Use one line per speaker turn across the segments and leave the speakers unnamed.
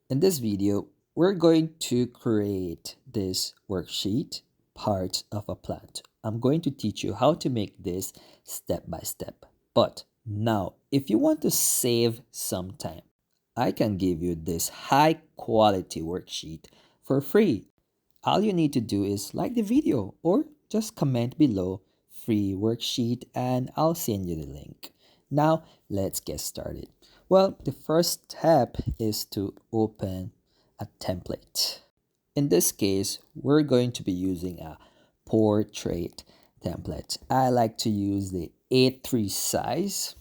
In this video, we're going to create this worksheet, parts of a plant. I'm going to teach you how to make this step by step. But now, if you want to save some time, I can give you this high quality worksheet for free. All you need to do is like the video or just comment below free worksheet and I'll send you the link. Now, let's get started. Well, the first step is to open a template. In this case, we're going to be using a portrait template. I like to use the A3 size.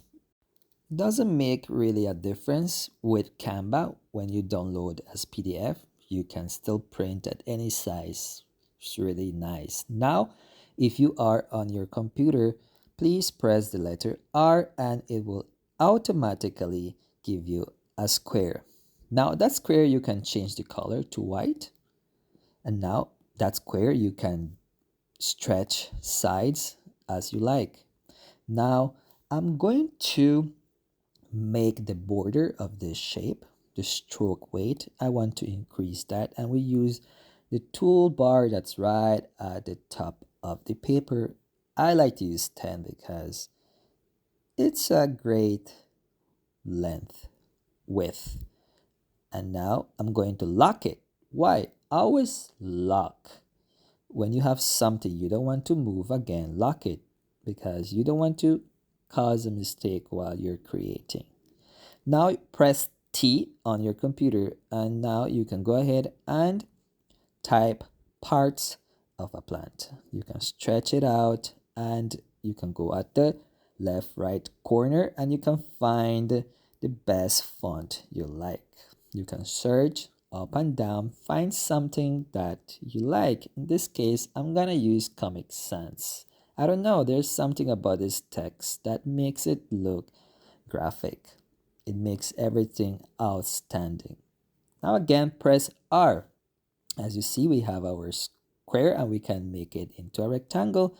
Doesn't make really a difference with Canva when you download as PDF. You can still print at any size. It's really nice. Now, if you are on your computer, please press the letter R and it will automatically give you a square. Now, that square you can change the color to white. And now that square you can stretch sides as you like. Now, I'm going to make the border of this shape, the stroke weight. I want to increase that, and we use the toolbar that's right at the top of the paper. I like to use 10 because it's a great length, width. And now I'm going to lock it. Why? Always lock. When you have something you don't want to move again, lock it because you don't want to cause a mistake while you're creating. Now press T on your computer and now you can go ahead and type parts of a plant. You can stretch it out and you can go at the left right corner and you can find the best font you like. You can search up and down, find something that you like. In this case, I'm gonna use Comic Sans. I don't know, there's something about this text that makes it look graphic. It makes everything outstanding. Now again, press R. As you see, we have our square and we can make it into a rectangle.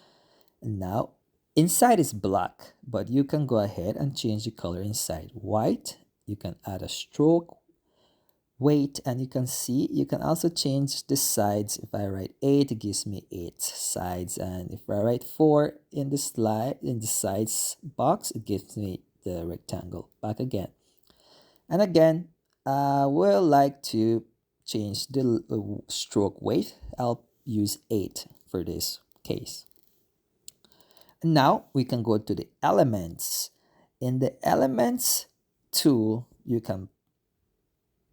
And now inside is black, but you can go ahead and change the color inside. White, you can add a stroke weight and you can see you can also change the sides. If I write 8, it gives me 8 sides, and if I write 4 in the sides box, it gives me the rectangle back again. And again, we'll like to change the stroke weight. I'll use 8 for this case. And now we can go to the elements. In the elements tool, you can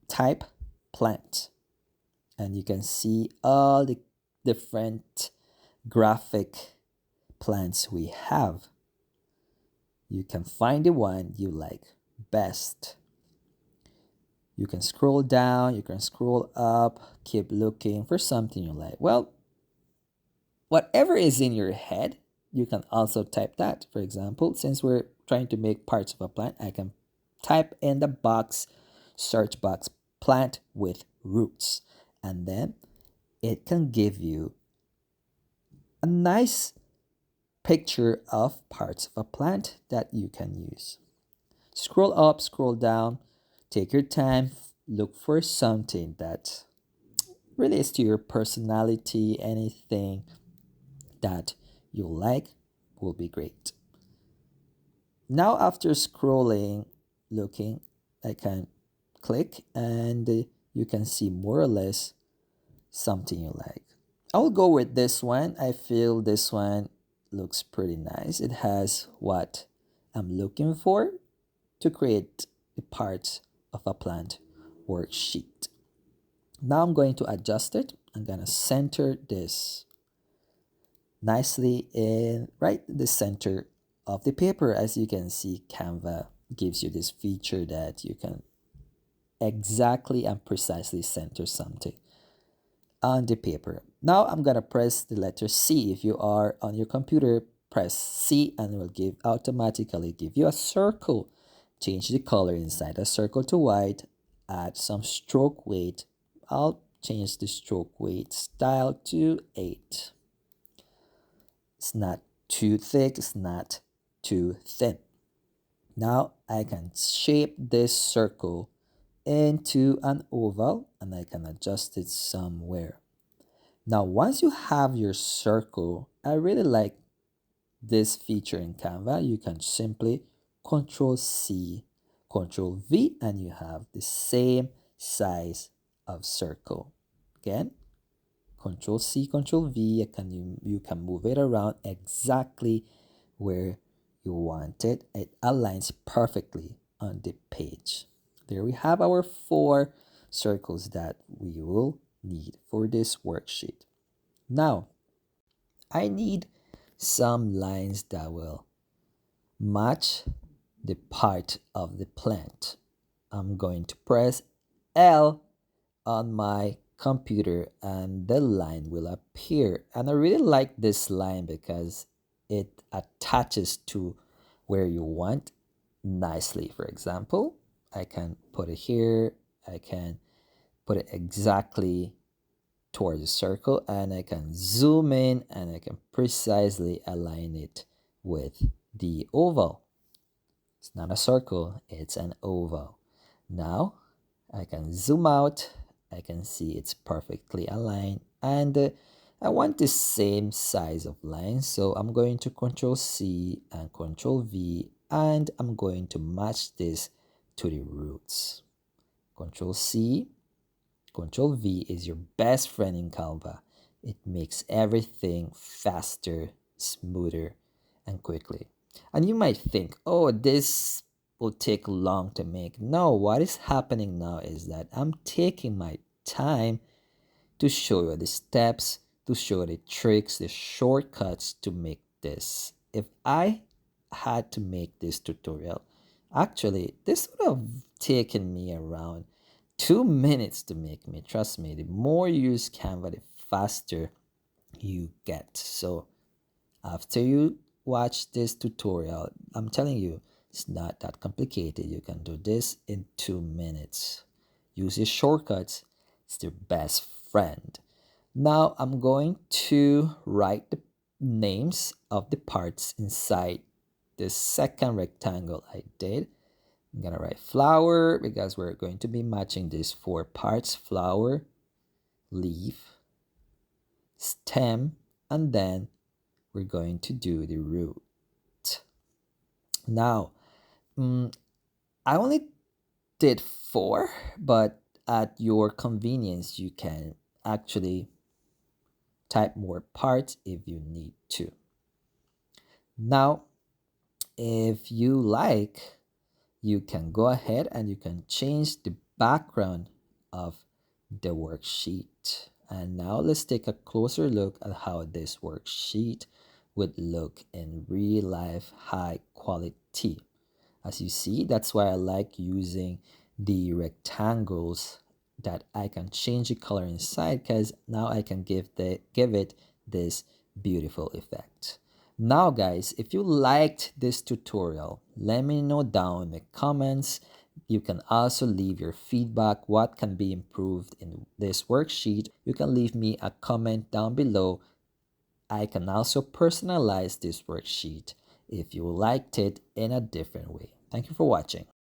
type plant and you can see all the different graphic plants we have. You can find the one you like best. You can scroll down, you can scroll up, keep looking for something you like. Well, whatever is in your head, you can also type that. For example, since we're trying to make parts of a plant, I can type in the box, search box, plant with roots. And then it can give you a nice picture of parts of a plant that you can use. Scroll up, scroll down, take your time, look for something that relates to your personality. Anything that you like will be great. Now after scrolling, looking, I can click and you can see more or less something you like. I'll go with this one. I feel this one looks pretty nice. It has what I'm looking for to create the parts of a plant worksheet. Now I'm going to adjust it. I'm going to center this nicely in right the center of the paper. As you can see, Canva gives you this feature that you can exactly and precisely center something on the paper. Now I'm gonna press the letter C. If you are on your computer, press C and it will automatically give you a circle. Change the color inside a circle to white, add some stroke weight. I'll change the stroke weight style to 8. It's not too thick, it's not too thin. Now I can shape this circle into an oval and I can adjust it somewhere. Now, once you have your circle, I really like this feature in Canva. You can simply Control C, Control V, and you have the same size of circle. Again, Control C, Control V, you can move it around exactly where you want it. It aligns perfectly on the page. There we have our 4 circles that we will need for this worksheet. Now, I need some lines that will match the part of the plant. I'm going to press L on my computer and the line will appear. And I really like this line because it attaches to where you want nicely. For example, I can put it here. I can put it exactly towards the circle and I can zoom in and I can precisely align it with the oval. It's not a circle, it's an oval. Now I can zoom out, I can see it's perfectly aligned and I want the same size of line, so I'm going to Control C and Control V and I'm going to match this to the roots. Control C, Control V is your best friend in Canva. It makes everything faster, smoother, and quickly. And you might think, oh, this will take long to make. No, what is happening now is that I'm taking my time to show you the steps, to show the tricks, the shortcuts to make this. If I had to make this tutorial, actually, this would have taken me around 2 minutes to make me. Trust me, the more you use Canva, the faster you get. So after you watch this tutorial, I'm telling you, it's not that complicated. You can do this in 2 minutes. Use your shortcuts. It's your best friend. Now I'm going to write the names of the parts inside the second rectangle I did. I'm gonna write flower because we're going to be matching these 4 parts: flower, leaf, stem, and then we're going to do the root. Now, I only did 4, but at your convenience, you can actually type more parts if you need to. Now, if you like, you can go ahead and you can change the background of the worksheet. And now let's take a closer look at how this worksheet would look in real life high quality. As you see, that's why I like using the rectangles that I can change the color inside, because now I can give it this beautiful effect. Now guys, if you liked this tutorial, let me know down in the comments. You can also leave your feedback, what can be improved in this worksheet. You can leave me a comment down below. I can also personalize this worksheet if you liked it in a different way. Thank you for watching.